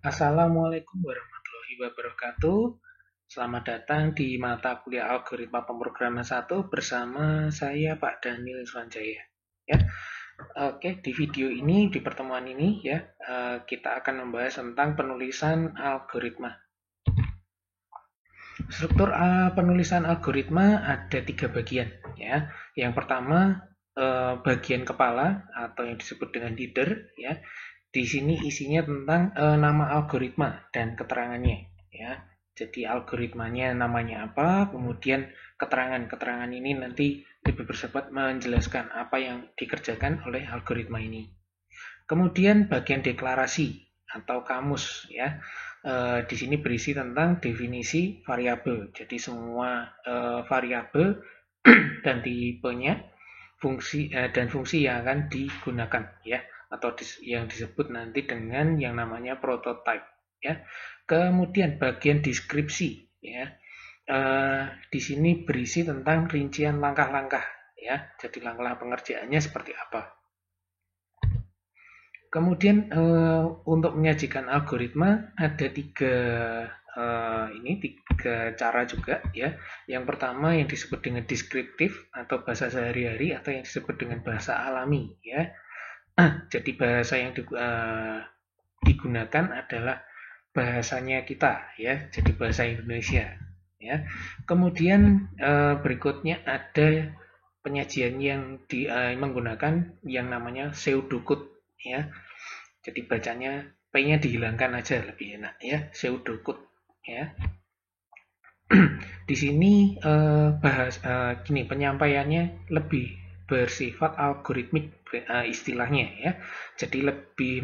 Assalamualaikum warahmatullahi wabarakatuh. Selamat datang di mata kuliah Algoritma Pemrograman 1 bersama saya Pak Daniel Swanjaya. Ya. Oke, di video ini, di pertemuan ini ya, kita akan membahas tentang penulisan algoritma. Struktur penulisan algoritma ada 3 bagian ya. Yang pertama bagian kepala atau yang disebut dengan header ya. Di sini isinya tentang nama algoritma dan keterangannya ya. Jadi algoritmanya namanya apa, kemudian keterangan-keterangan ini nanti lebih bersifat menjelaskan apa yang dikerjakan oleh algoritma ini. Kemudian bagian deklarasi atau kamus ya. Di sini berisi tentang definisi variabel. Jadi semua variabel dan tipenya, fungsi dan fungsi yang akan digunakan ya, atau yang disebut nanti dengan yang namanya prototype ya. Kemudian bagian deskripsi ya. Di sini berisi tentang rincian langkah-langkah ya. Jadi langkah pengerjaannya seperti apa. Kemudian untuk menyajikan algoritma ada tiga cara juga ya. Yang pertama yang disebut dengan deskriptif atau bahasa sehari-hari atau yang disebut dengan bahasa alami ya. Jadi bahasa yang digunakan adalah bahasanya kita ya. Jadi bahasa Indonesia ya. Kemudian berikutnya ada penyajian yang menggunakan yang namanya pseudocode ya. Jadi bacanya P-nya dihilangkan aja lebih enak ya, pseudocode ya. Di sini gini penyampaiannya lebih bersifat algoritmik istilahnya ya. Jadi lebih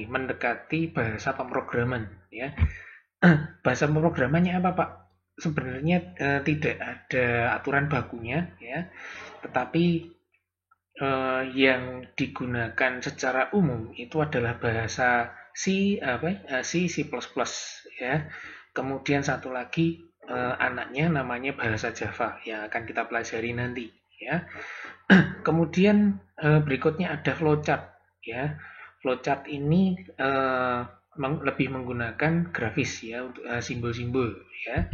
mendekati bahasa pemrograman ya. Bahasa pemrogramannya apa Pak? Sebenarnya tidak ada aturan bakunya ya, tetapi yang digunakan secara umum itu adalah bahasa C, C++ ya. Kemudian satu lagi anaknya namanya bahasa Java yang akan kita pelajari nanti ya. Kemudian berikutnya ada flowchart ya. Flowchart ini lebih menggunakan grafis ya untuk simbol-simbol ya.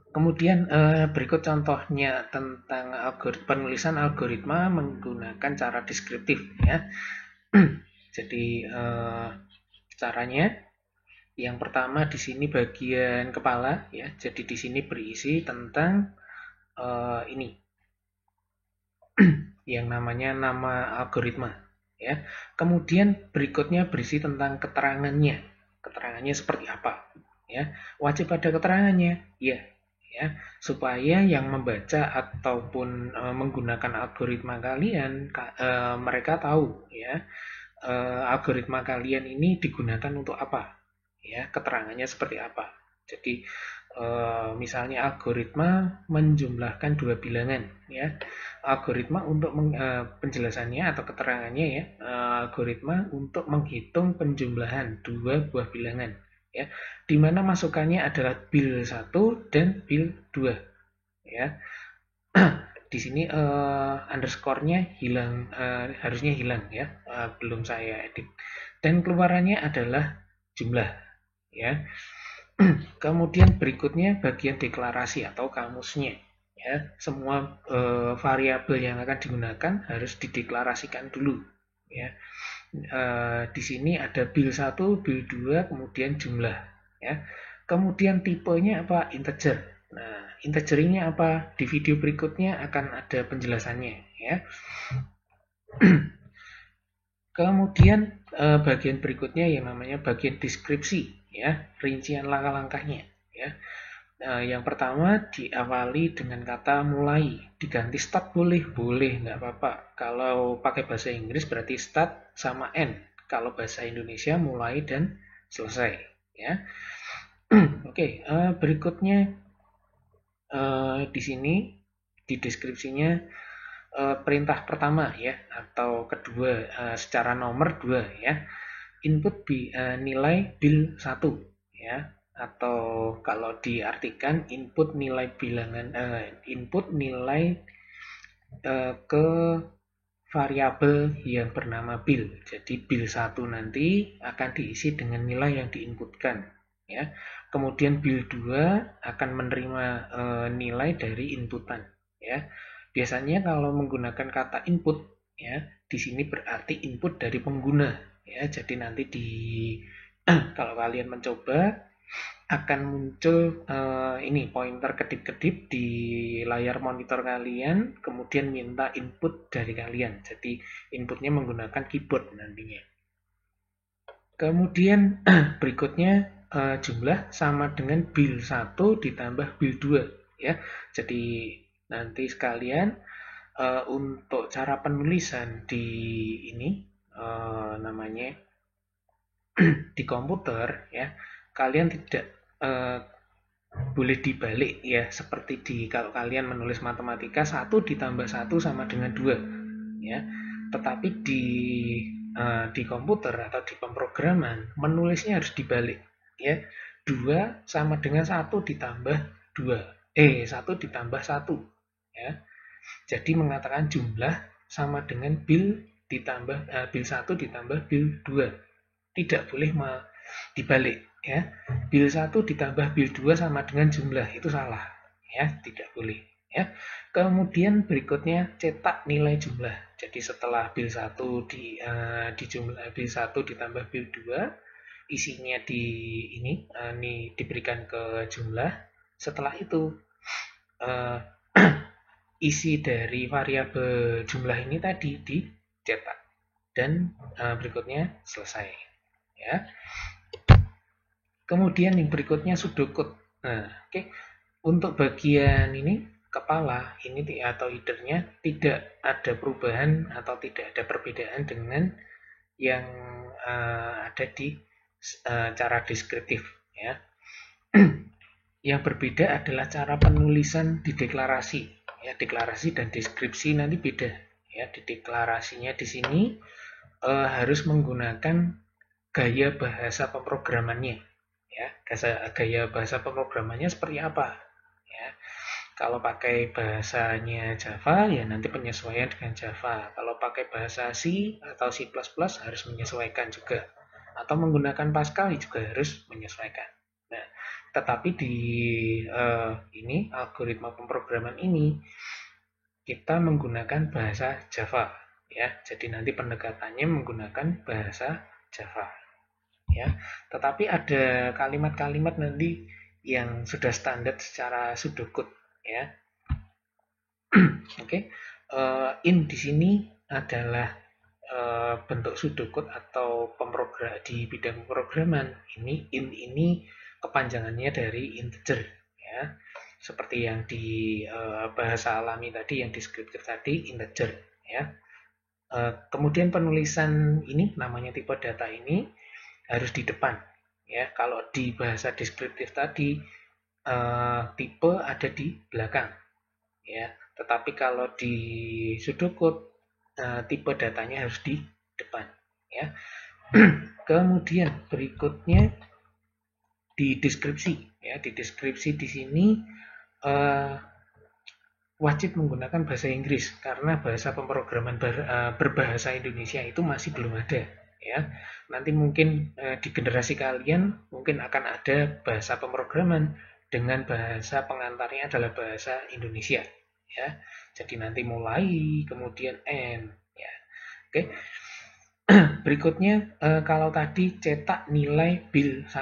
Kemudian berikut contohnya tentang penulisan algoritma menggunakan cara deskriptif ya. Jadi caranya yang pertama di sini bagian kepala ya. Jadi di sini berisi tentang ini yang namanya nama algoritma ya. Kemudian berikutnya berisi tentang keterangannya. Keterangannya seperti apa ya. Wajib ada keterangannya ya. Ya, supaya yang membaca ataupun menggunakan algoritma kalian mereka tahu ya algoritma kalian ini digunakan untuk apa ya, keterangannya seperti apa. Jadi misalnya algoritma menjumlahkan dua bilangan ya, algoritma untuk penjelasannya atau keterangannya ya, algoritma untuk menghitung penjumlahan dua buah bilangan ya, di mana masukannya adalah bil 1 dan bil 2 ya. Di sini underscore-nya hilang, harusnya hilang ya, belum saya edit. Dan keluarannya adalah jumlah ya. Kemudian berikutnya bagian deklarasi atau kamusnya ya. Semua variabel yang akan digunakan harus dideklarasikan dulu ya. Di sini ada bil 1, bil 2, kemudian jumlah ya. Kemudian tipenya apa? Integer. Nah, integer ini apa? Di video berikutnya akan ada penjelasannya ya. Kemudian bagian berikutnya yang namanya bagian deskripsi ya, rincian langkah-langkahnya ya. Yang pertama diawali dengan kata mulai, diganti start boleh, nggak apa-apa. Kalau pakai bahasa Inggris berarti start sama end. Kalau bahasa Indonesia mulai dan selesai. Ya. Oke, berikutnya di sini di deskripsinya perintah pertama ya atau kedua secara nomor 2 ya. Input nilai bil 1 ya, atau kalau diartikan input nilai bilangan input nilai ke variabel yang bernama bil. Jadi bil 1 nanti akan diisi dengan nilai yang diinputkan, ya. Kemudian bil 2 akan menerima nilai dari inputan, ya. Biasanya kalau menggunakan kata input, ya, di sini berarti input dari pengguna, ya. Jadi nanti kalau kalian mencoba akan muncul ini pointer kedip-kedip di layar monitor kalian, kemudian minta input dari kalian. Jadi inputnya menggunakan keyboard nantinya. Kemudian berikutnya jumlah sama dengan bil 1 ditambah bil 2, ya. Jadi nanti sekalian untuk cara penulisan di ini namanya di komputer, ya, kalian tidak boleh dibalik, ya, seperti kalau kalian menulis matematika 1 ditambah 1 sama dengan 2, ya. Tetapi di komputer atau di pemrograman menulisnya harus dibalik, ya. 2 sama dengan 1 ditambah 2. 1 ditambah 1, ya. Jadi mengatakan jumlah sama dengan bil bil 1 ditambah bil 2. Tidak boleh dibalik, ya. Bil 1 ditambah bil 2 sama dengan jumlah, itu salah, ya, tidak boleh, ya. Kemudian berikutnya cetak nilai jumlah. Jadi setelah bil 1 di jumlah bil 1 ditambah bil 2, isinya ini diberikan ke jumlah. Setelah itu isi dari variabel jumlah ini tadi dicetak dan berikutnya selesai, ya. Kemudian yang berikutnya sudokut. Nah, oke. Untuk bagian ini kepala ini atau headernya tidak ada perubahan atau tidak ada perbedaan dengan yang ada di cara deskriptif, ya. Yang berbeda adalah cara penulisan di deklarasi, ya. Deklarasi dan deskripsi nanti beda, ya. Di deklarasinya di sini harus menggunakan gaya bahasa pemrogramannya, ya. Gaya bahasa pemrogramannya seperti apa, ya. Kalau pakai bahasanya Java, ya nanti penyesuaian dengan Java. Kalau pakai bahasa C atau C++ harus menyesuaikan juga. Atau menggunakan Pascal juga harus menyesuaikan. Nah, tetapi di ini algoritma pemrograman ini kita menggunakan bahasa Java, ya. Jadi nanti pendekatannya menggunakan bahasa Java, ya. Tetapi ada kalimat-kalimat nanti yang sudah standar secara pseudocode, ya. Oke. In di sini adalah bentuk pseudocode atau di bidang pemrograman. In ini kepanjangannya dari integer, ya. Seperti yang di bahasa alami tadi, yang deskriptif tadi, integer, ya. Kemudian penulisan ini namanya tipe data ini harus di depan, ya. Kalau di bahasa deskriptif tadi tipe ada di belakang, ya. Tetapi kalau di pseudocode tipe datanya harus di depan, ya. Kemudian berikutnya di deskripsi, ya. Di deskripsi di sini wajib menggunakan bahasa Inggris karena bahasa pemrograman berbahasa Indonesia itu masih belum ada, ya. Nanti mungkin di generasi kalian mungkin akan ada bahasa pemrograman dengan bahasa pengantarnya adalah bahasa Indonesia, ya. Jadi nanti mulai kemudian end, ya. Oke. Berikutnya kalau tadi cetak nilai bil 1,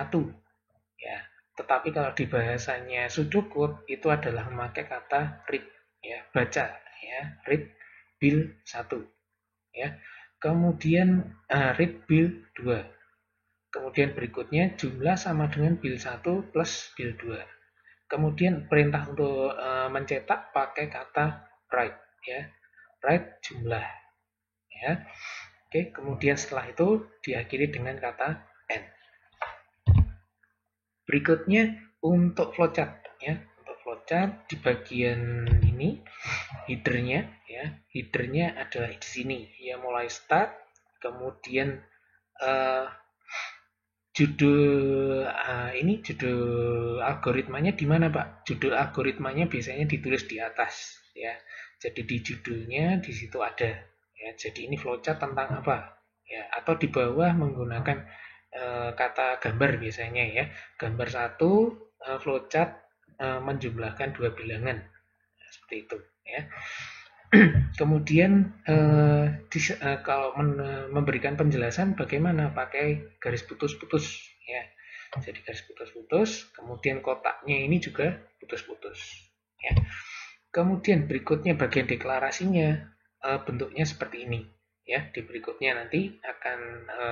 ya. Tetapi kalau di bahasanya pseudocode itu adalah memakai kata read, ya, baca, ya, read bil 1, ya. Kemudian read bil 2. Kemudian berikutnya jumlah sama dengan bil 1 plus bil 2. Kemudian perintah untuk mencetak pakai kata write, ya. Write jumlah, ya. Oke, kemudian setelah itu diakhiri dengan kata end. Berikutnya untuk flowchart, ya. Untuk flowchart di bagian ini headernya, ya. Headernya adalah di sini, ya, mulai start, kemudian judul judul algoritmanya di mana, Pak? Judul algoritmanya biasanya ditulis di atas, ya. Jadi di judulnya di situ ada, Ya, jadi ini flowchart tentang apa? Ya, atau di bawah menggunakan kata gambar biasanya ya. Gambar satu, flowchart menjumlahkan dua bilangan. Nah, seperti itu ya. Kemudian kalau memberikan penjelasan bagaimana pakai garis putus-putus ya. Jadi garis putus-putus, kemudian kotaknya ini juga putus-putus ya. Kemudian berikutnya bagian deklarasinya bentuknya seperti ini ya. Di berikutnya nanti akan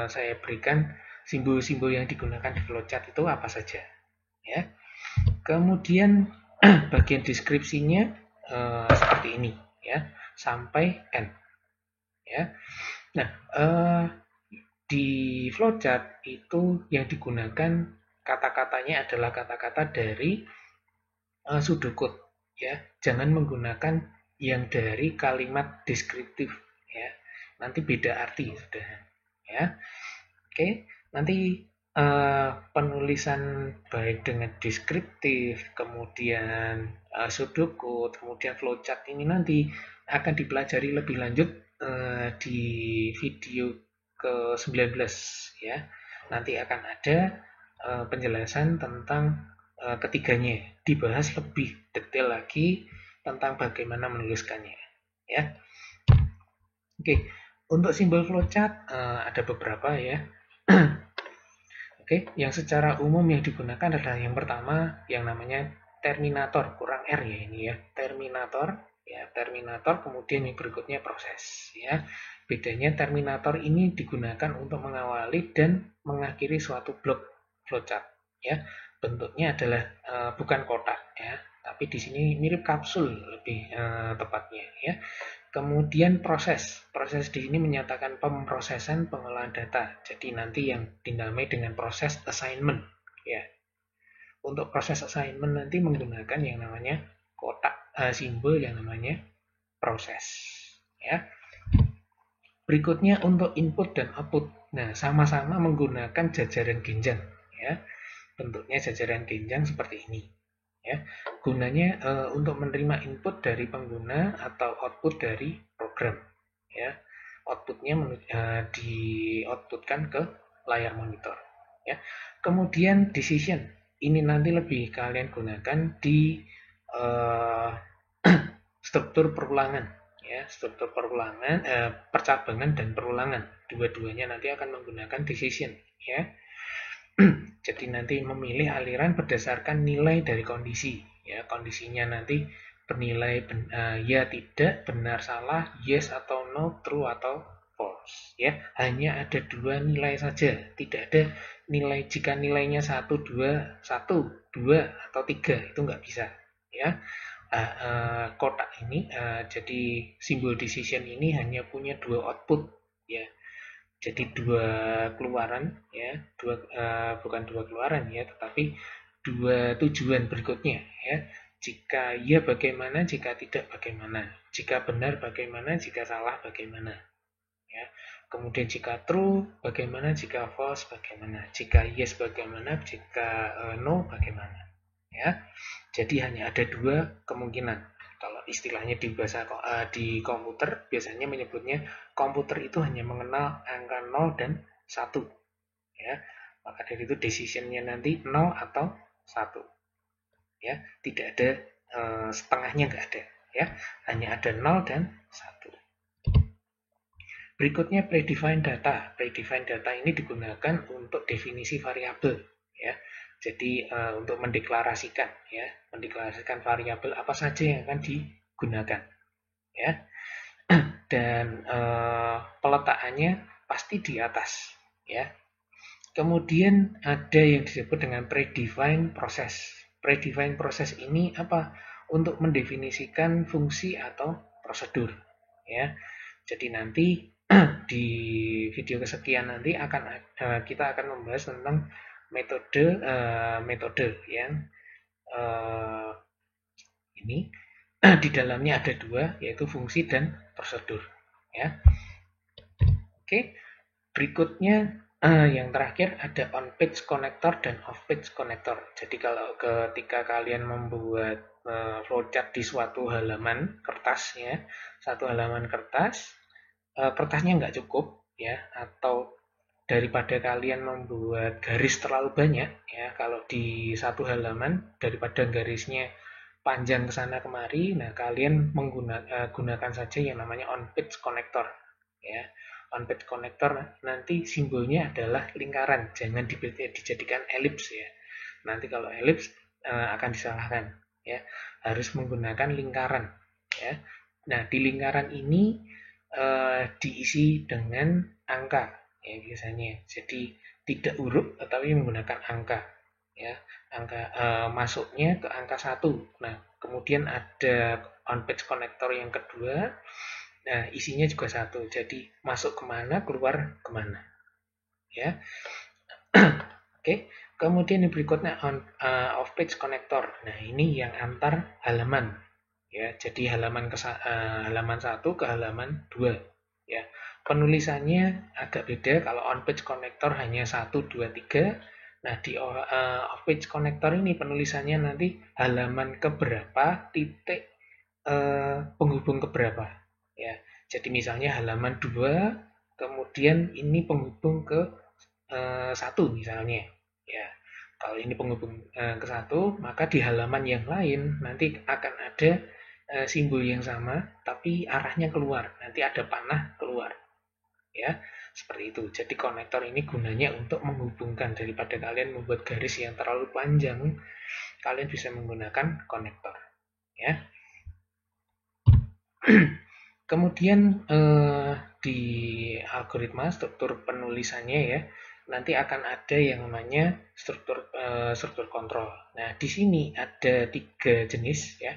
saya berikan simbol-simbol yang digunakan di flowchart itu apa saja ya. Kemudian bagian deskripsinya seperti ini ya, sampai N ya. Nah, di flowchart itu yang digunakan kata-katanya adalah kata-kata dari pseudocode ya. Jangan menggunakan yang dari kalimat deskriptif ya. Nanti beda arti sudah ya. Oke, nanti penulisan baik dengan deskriptif, kemudian pseudocode, kemudian flowchart ini nanti akan dipelajari lebih lanjut di video ke-19 ya. Nanti akan ada penjelasan tentang ketiganya, dibahas lebih detail lagi tentang bagaimana menuliskannya ya. Oke, untuk simbol flowchart ada beberapa ya. Oke, yang secara umum yang digunakan adalah yang pertama yang namanya terminator, kurang R ya ini ya, terminator, kemudian yang berikutnya proses ya. Bedanya terminator ini digunakan untuk mengawali dan mengakhiri suatu blok flowchart ya. Bentuknya adalah bukan kotak ya, tapi di sini mirip kapsul lebih tepatnya ya. Kemudian proses di sini menyatakan pemrosesan pengolahan data. Jadi nanti yang dinamai dengan proses assignment ya. Untuk proses assignment nanti menggunakan yang namanya kotak simbol yang namanya proses ya. Berikutnya untuk input dan output. Nah, sama-sama menggunakan jajaran genjang ya. Bentuknya jajaran genjang seperti ini ya. Gunanya untuk menerima input dari pengguna atau output dari program ya. Outputnya di-outputkan ke layar monitor ya. Kemudian decision ini nanti lebih kalian gunakan di struktur perulangan ya, struktur perulangan, percabangan dan perulangan. Dua-duanya nanti akan menggunakan decision ya. Jadi nanti memilih aliran berdasarkan nilai dari kondisi ya. Kondisinya nanti bernilai ya tidak, benar salah, yes atau no, true atau false ya. Hanya ada dua nilai saja, tidak ada nilai jika nilainya 1, 2, 1, 2 atau 3 itu nggak bisa ya. Kotak ini jadi simbol decision ini hanya punya dua output ya. Jadi dua keluaran ya, bukan dua keluaran ya, tetapi dua tujuan berikutnya ya. Jika ya bagaimana, jika tidak bagaimana, jika benar bagaimana, jika salah bagaimana ya. Kemudian jika true bagaimana, jika false bagaimana, jika yes bagaimana, jika no bagaimana ya. Jadi hanya ada dua kemungkinan. Kalau istilahnya di bahasa di komputer biasanya menyebutnya komputer itu hanya mengenal angka 0 dan 1 ya. Maka dari itu decisionnya nanti 0 atau 1 ya. Tidak ada setengahnya, nggak ada ya. Hanya ada 0 dan 1. Berikutnya predefined data. Predefined data ini digunakan untuk definisi variabel ya. Jadi untuk mendeklarasikan ya, mendeklarasikan variabel apa saja yang akan digunakan ya. Dan peletakannya pasti di atas ya. Kemudian ada yang disebut dengan predefined process. Predefined process ini apa? Untuk mendefinisikan fungsi atau prosedur ya. Jadi nanti di video kesekian nanti kita akan membahas tentang metode yang ini di dalamnya ada dua, yaitu fungsi dan prosedur ya. Oke, berikutnya yang terakhir ada on page connector dan off page connector. Jadi kalau ketika kalian membuat flowchart di suatu halaman kertas ya, satu halaman kertas, kertasnya nggak cukup ya, atau daripada kalian membuat garis terlalu banyak ya, kalau di satu halaman daripada garisnya panjang ke sana kemari, nah kalian gunakan saja yang namanya on page connector ya. On page connector nanti simbolnya adalah lingkaran, jangan dijadikan elips ya. Nanti kalau elips akan disalahkan ya, harus menggunakan lingkaran ya. Nah, di lingkaran ini diisi dengan angka ya biasanya. Jadi tidak huruf tetapi menggunakan angka ya. Angka masuknya ke angka 1. Nah, kemudian ada on page connector yang kedua. Nah, isinya juga 1. Jadi masuk kemana, keluar kemana ya. Oke. Kemudian yang berikutnya off page connector. Nah, ini yang antar halaman ya. Jadi halaman 1 ke halaman 2 ya. Penulisannya agak beda, kalau on page connector hanya 1 2 3. Nah, di off page connector ini penulisannya nanti halaman keberapa, titik penghubung keberapa ya. Jadi misalnya halaman 2, kemudian ini penghubung ke 1 misalnya ya. Kalau ini penghubung ke 1, maka di halaman yang lain nanti akan ada simbol yang sama tapi arahnya keluar, nanti ada panah keluar ya, seperti itu. Jadi konektor ini gunanya untuk menghubungkan, daripada kalian membuat garis yang terlalu panjang, kalian bisa menggunakan konektor ya. Kemudian di algoritma struktur penulisannya ya, nanti akan ada yang namanya struktur kontrol. Nah, di sini ada 3 jenis ya,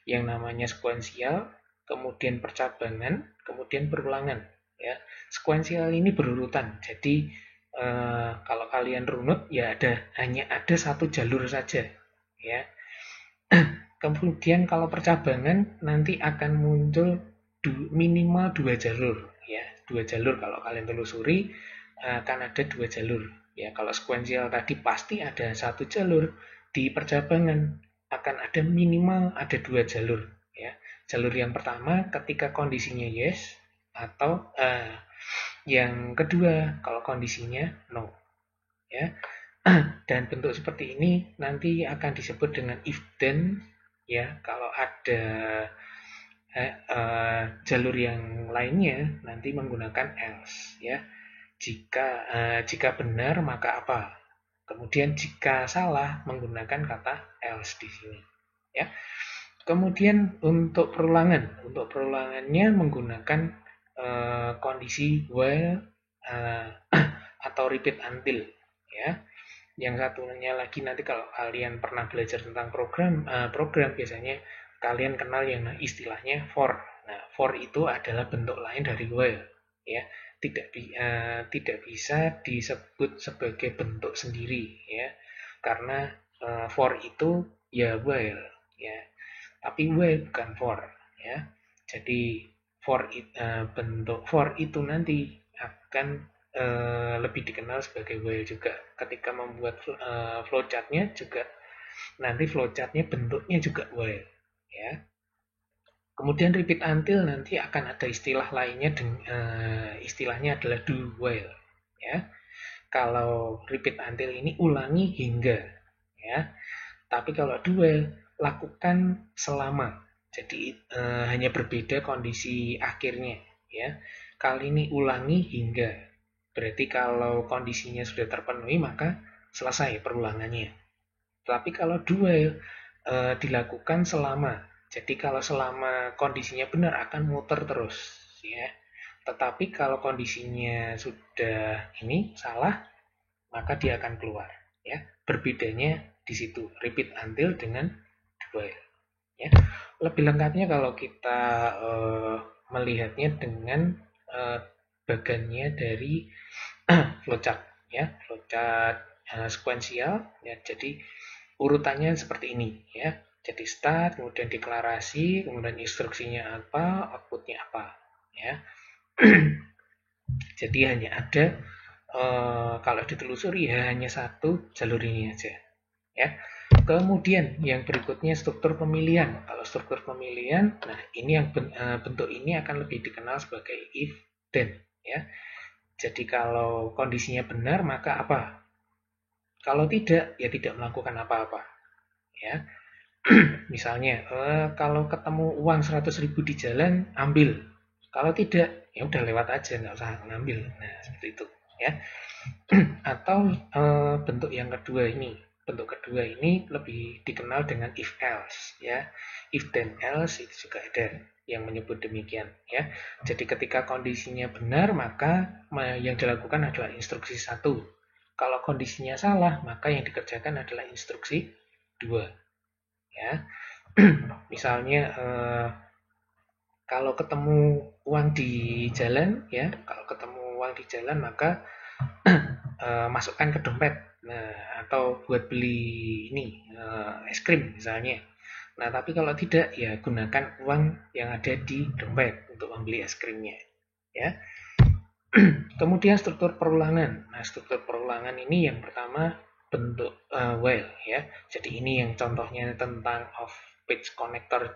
yang namanya sekuensial, kemudian percabangan, kemudian berulangan ya. Sekuensial ini berurutan. Jadi kalau kalian runut ya hanya ada 1 jalur saja ya. Kemudian kalau percabangan nanti akan muncul minimal 2 jalur ya. 2 jalur kalau kalian telusuri akan ada 2 jalur ya. Kalau sekuensial tadi pasti ada 1 jalur, di percabangan akan ada minimal ada 2 jalur ya. Jalur yang pertama ketika kondisinya yes, atau yang kedua kalau kondisinya no ya. Dan bentuk seperti ini nanti akan disebut dengan if then ya. Kalau ada jalur yang lainnya nanti menggunakan else ya. Jika benar maka apa. Kemudian jika salah menggunakan kata else di sini ya. Kemudian untuk perulangannya menggunakan kondisi while atau repeat until ya. Yang satunya lagi nanti kalau kalian pernah belajar tentang program biasanya kalian kenal yang istilahnya for. Nah, for itu adalah bentuk lain dari while ya. Tidak bisa disebut sebagai bentuk sendiri ya. Karena for itu ya while ya. Tapi while bukan for ya. Jadi bentuk for itu nanti akan lebih dikenal sebagai while juga. Ketika membuat flowchartnya juga nanti flowchartnya bentuknya juga while ya. Kemudian repeat until nanti akan ada istilah lainnya, istilahnya adalah do while ya. Kalau repeat until ini ulangi hingga ya. Tapi kalau do while lakukan selama. Jadi hanya berbeda kondisi akhirnya ya. Kali ini ulangi hingga. Berarti kalau kondisinya sudah terpenuhi maka selesai perulangannya. Tapi kalau dual dilakukan selama. Jadi kalau selama kondisinya benar akan muter terus ya. Tetapi kalau kondisinya sudah ini salah maka dia akan keluar ya. Berbedanya di situ repeat until dengan dual ya. Lebih lengkapnya kalau kita melihatnya dengan bagannya dari flowchart ya, flowchart sekuensial ya. Jadi urutannya seperti ini ya. Jadi start, kemudian deklarasi, kemudian instruksinya apa, outputnya apa ya. Jadi hanya ada kalau ditelusuri ya hanya 1 jalur ini aja ya. Kemudian yang berikutnya struktur pemilihan. Kalau struktur pemilihan, nah ini yang bentuk ini akan lebih dikenal sebagai if then, ya. Jadi kalau kondisinya benar maka apa? Kalau tidak, ya tidak melakukan apa-apa, ya. Misalnya, kalau ketemu uang 100.000 di jalan, ambil. Kalau tidak, ya udah lewat aja, nggak usah ngambil. Nah, seperti itu, ya. Atau bentuk kedua ini lebih dikenal dengan if else, ya. If then else itu juga ada yang menyebut demikian, ya. Jadi ketika kondisinya benar, maka yang dilakukan adalah instruksi 1. Kalau kondisinya salah, maka yang dikerjakan adalah instruksi 2, ya. Misalnya kalau ketemu uang di jalan, ya, kalau ketemu uang di jalan maka masukkan ke dompet. Nah, atau buat beli ini es krim misalnya. Nah, tapi kalau tidak ya gunakan uang yang ada di dompet untuk membeli es krimnya, ya. Kemudian struktur perulangan. Nah, struktur perulangan ini yang pertama bentuk while, ya. Jadi ini yang contohnya tentang off page connector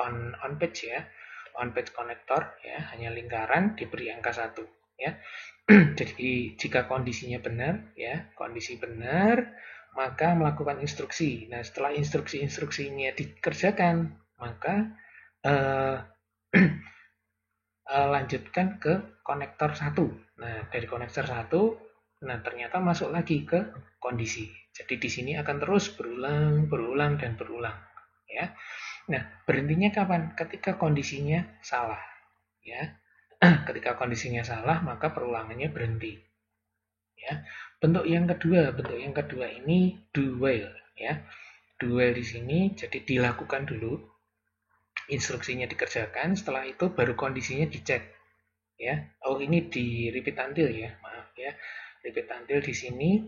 on page, ya. On page connector, ya, hanya lingkaran diberi angka 1, ya. Jadi jika kondisinya benar, ya, kondisi benar, maka melakukan instruksi. Nah, setelah instruksi-instruksinya dikerjakan, maka eh, lanjutkan ke konektor 1. Nah, dari konektor 1, nah ternyata masuk lagi ke kondisi. Jadi di sini akan terus berulang, berulang, dan berulang, ya. Nah, berhentinya kapan? Ketika kondisinya salah, ya. Ketika kondisinya salah, maka perulangannya berhenti, ya. Bentuk yang kedua ini do while, ya. Do while di sini jadi dilakukan dulu, instruksinya dikerjakan, setelah itu baru kondisinya dicek, ya. Oh, ini di repeat until, ya, maaf, ya. Repeat until di sini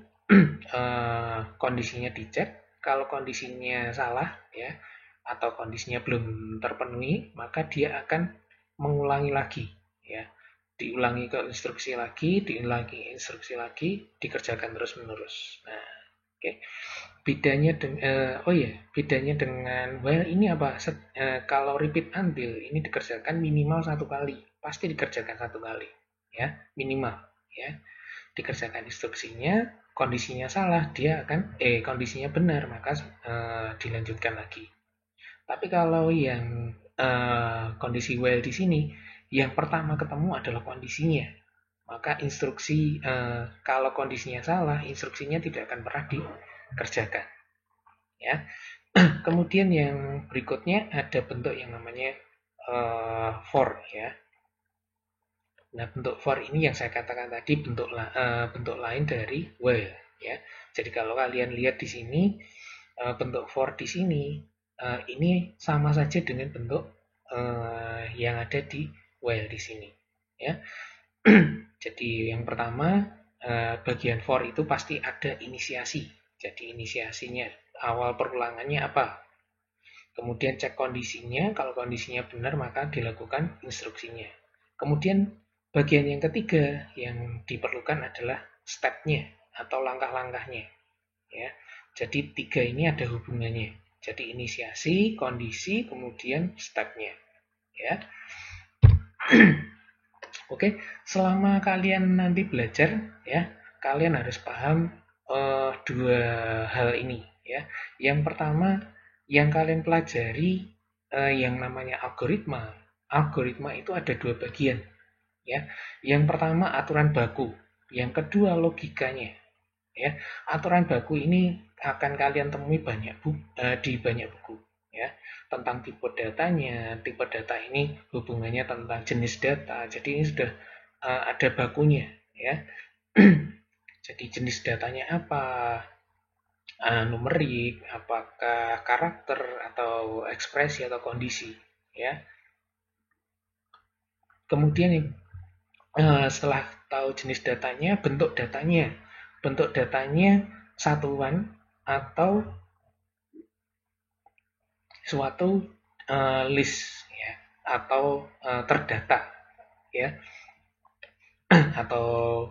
kondisinya dicek. Kalau kondisinya salah, ya, atau kondisinya belum terpenuhi, maka dia akan mengulangi lagi, ya. Diulangi ke instruksi lagi, diulangi instruksi lagi, dikerjakan terus menerus. Nah, oke. Bedanya dengan while ini apa? Kalau repeat until ini dikerjakan minimal 1 kali, pasti dikerjakan 1 kali, ya, minimal, ya. Dikerjakan instruksinya, kondisinya salah, kondisinya benar, maka dilanjutkan lagi. Tapi kalau yang kondisi while di sini, yang pertama ketemu adalah kondisinya, maka instruksi kalau kondisinya salah, instruksinya tidak akan pernah dikerjakan, ya. Kemudian yang berikutnya ada bentuk yang namanya for, ya. Nah, bentuk for ini yang saya katakan tadi bentuk lain dari while, ya. Jadi kalau kalian lihat di sini bentuk for di sini ini sama saja dengan bentuk yang ada di while di sini, ya. Jadi yang pertama bagian for itu pasti ada inisiasi. Jadi inisiasinya awal perulangannya apa? Kemudian cek kondisinya, kalau kondisinya benar maka dilakukan instruksinya. Kemudian bagian yang ketiga yang diperlukan adalah step-nya atau langkah-langkahnya, ya. Jadi 3 ini ada hubungannya. Jadi inisiasi, kondisi, kemudian step-nya, ya. Oke, selama kalian nanti belajar, ya, kalian harus paham dua hal ini, ya. Yang pertama, yang kalian pelajari yang namanya algoritma. Algoritma itu ada 2 bagian, ya. Yang pertama aturan baku, yang kedua logikanya, ya. Aturan baku ini akan kalian temui di banyak buku, ya, tentang tipe datanya. Tipe data ini hubungannya tentang jenis data. Jadi ini sudah ada bakunya, ya. Jadi jenis datanya apa? Numerik, apakah karakter atau ekspresi atau kondisi, ya. Kemudian setelah tahu jenis datanya, bentuk datanya. Bentuk datanya satuan atau suatu list, ya, atau terdata, ya. Atau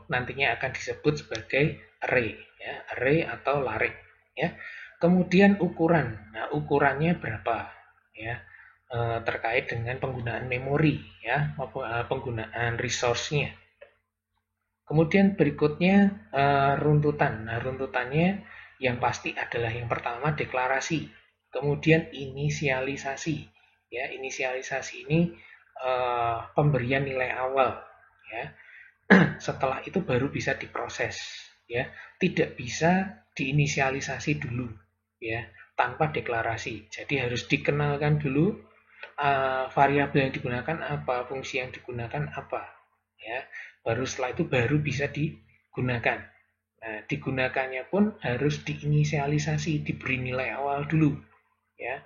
nantinya akan disebut sebagai array, ya, array atau larik, ya. Kemudian ukuran. Nah, ukurannya berapa, ya. terkait dengan penggunaan memori, ya, penggunaan resource-nya. Kemudian berikutnya runtutan. Nah, runtutannya yang pasti adalah yang pertama deklarasi, kemudian inisialisasi. Ya, inisialisasi ini pemberian nilai awal. Ya, setelah itu baru bisa diproses. Ya, tidak bisa diinisialisasi dulu. Ya, tanpa deklarasi. Jadi harus dikenalkan dulu variabel yang digunakan apa, fungsi yang digunakan apa. Ya, baru setelah itu baru bisa digunakan. Nah, digunakannya pun harus diinisialisasi, diberi nilai awal dulu, ya.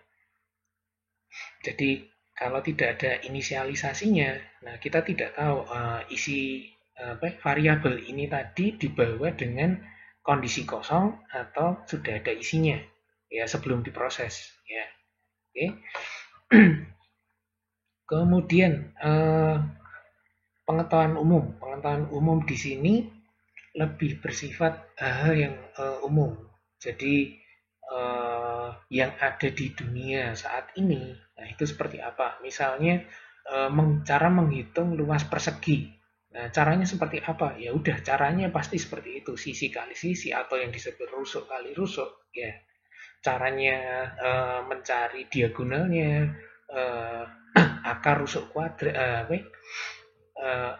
Jadi kalau tidak ada inisialisasinya, nah kita tidak tahu isi variabel ini tadi dibawa dengan kondisi kosong atau sudah ada isinya, ya, sebelum diproses, ya. Oke. Kemudian pengetahuan umum di sini lebih bersifat hal yang umum. Jadi yang ada di dunia saat ini, nah itu seperti apa? Misalnya cara menghitung luas persegi. Nah, caranya seperti apa? Ya udah, caranya pasti seperti itu, sisi kali sisi atau yang disebut rusuk kali rusuk, ya. Caranya mencari diagonalnya, akar rusuk kuadrat,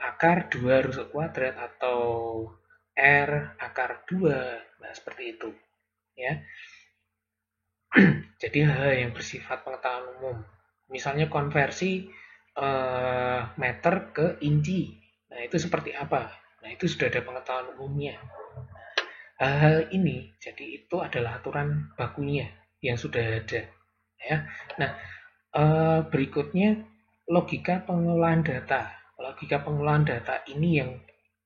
akar 2 rusuk kuadrat atau R akar 2. Nah, seperti itu, ya. Jadi hal yang bersifat pengetahuan umum. Misalnya konversi meter ke inci. Nah, itu seperti apa? Nah, itu sudah ada pengetahuan umumnya. Hal-hal ini, jadi itu adalah aturan bakunya yang sudah ada. Ya. Nah, berikutnya logika pengolahan data. Logika pengolahan data ini yang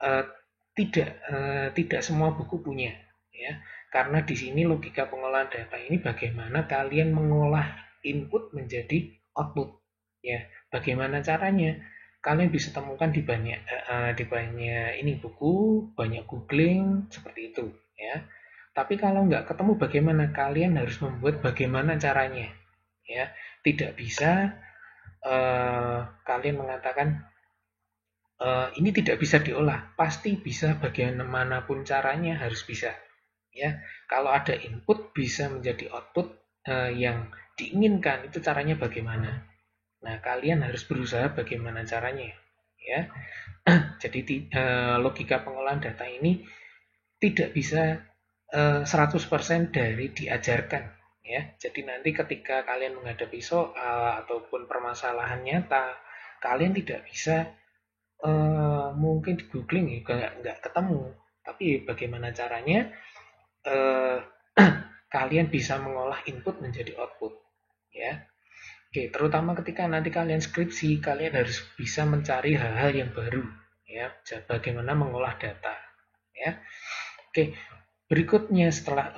uh, tidak semua buku punya, ya. Karena di sini logika pengolahan data ini bagaimana kalian mengolah input menjadi output, ya. Bagaimana caranya? Kalian bisa temukan di banyak ini buku, banyak googling seperti itu, ya. Tapi kalau nggak ketemu bagaimana, kalian harus membuat bagaimana caranya, ya. Tidak bisa kalian mengatakan ini tidak bisa diolah, pasti bisa, bagaimanapun caranya harus bisa, ya. Kalau ada input bisa menjadi output yang diinginkan, itu caranya bagaimana. Nah, kalian harus berusaha bagaimana caranya, ya. Jadi logika pengolahan data ini tidak bisa 100% dari diajarkan, ya. Jadi nanti ketika kalian menghadapi soal ataupun permasalahan nyata, kalian tidak bisa mungkin di googling juga nggak ketemu, tapi bagaimana caranya kalian bisa mengolah input menjadi output, ya. Oke, terutama ketika nanti kalian skripsi, kalian harus bisa mencari hal-hal yang baru, ya, bagaimana mengolah data, ya. Oke, berikutnya setelah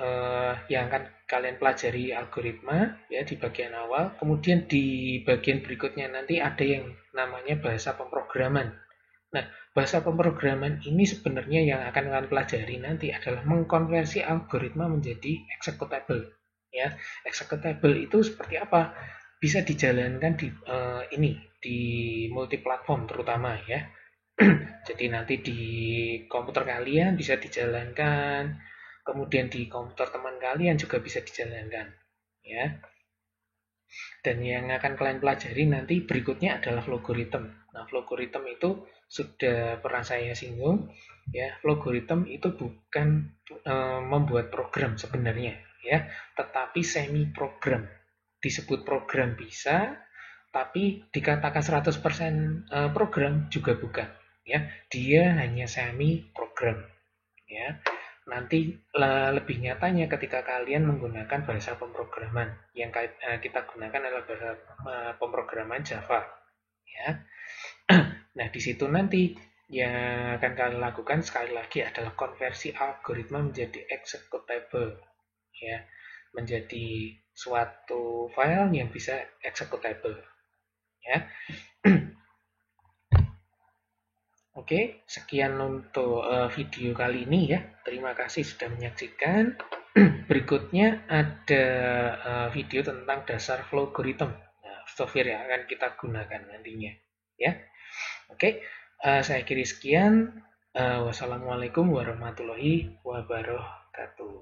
yang akan kalian pelajari algoritma, ya, di bagian awal, kemudian di bagian berikutnya nanti ada yang namanya bahasa pemrograman. Nah, bahasa pemrograman ini sebenarnya yang akan kalian pelajari nanti adalah mengkonversi algoritma menjadi executable. Ya, executable itu seperti apa? Bisa dijalankan di multiplatform terutama, ya. Jadi nanti di komputer kalian bisa dijalankan, kemudian di komputer teman kalian juga bisa dijalankan, ya. Dan yang akan kalian pelajari nanti berikutnya adalah logaritm. Nah, logaritm itu sudah pernah saya singgung, ya. Logaritm itu bukan membuat program sebenarnya, ya, tetapi semi program. Disebut program bisa, tapi dikatakan 100% program juga bukan, ya. Dia hanya semi program, ya. Nanti lebih nyatanya ketika kalian menggunakan bahasa pemrograman. Yang kita gunakan adalah bahasa pemrograman Java, ya. Nah, di situ nanti yang akan kalian lakukan sekali lagi adalah konversi algoritma menjadi executable, ya, menjadi suatu file yang bisa executable, ya. Oke, sekian untuk video kali ini, ya. Terima kasih sudah menyaksikan. Berikutnya ada video tentang dasar logaritm. Nah, software yang akan kita gunakan nantinya. Ya, oke. Saya kiri sekian. Wassalamualaikum warahmatullahi wabarakatuh.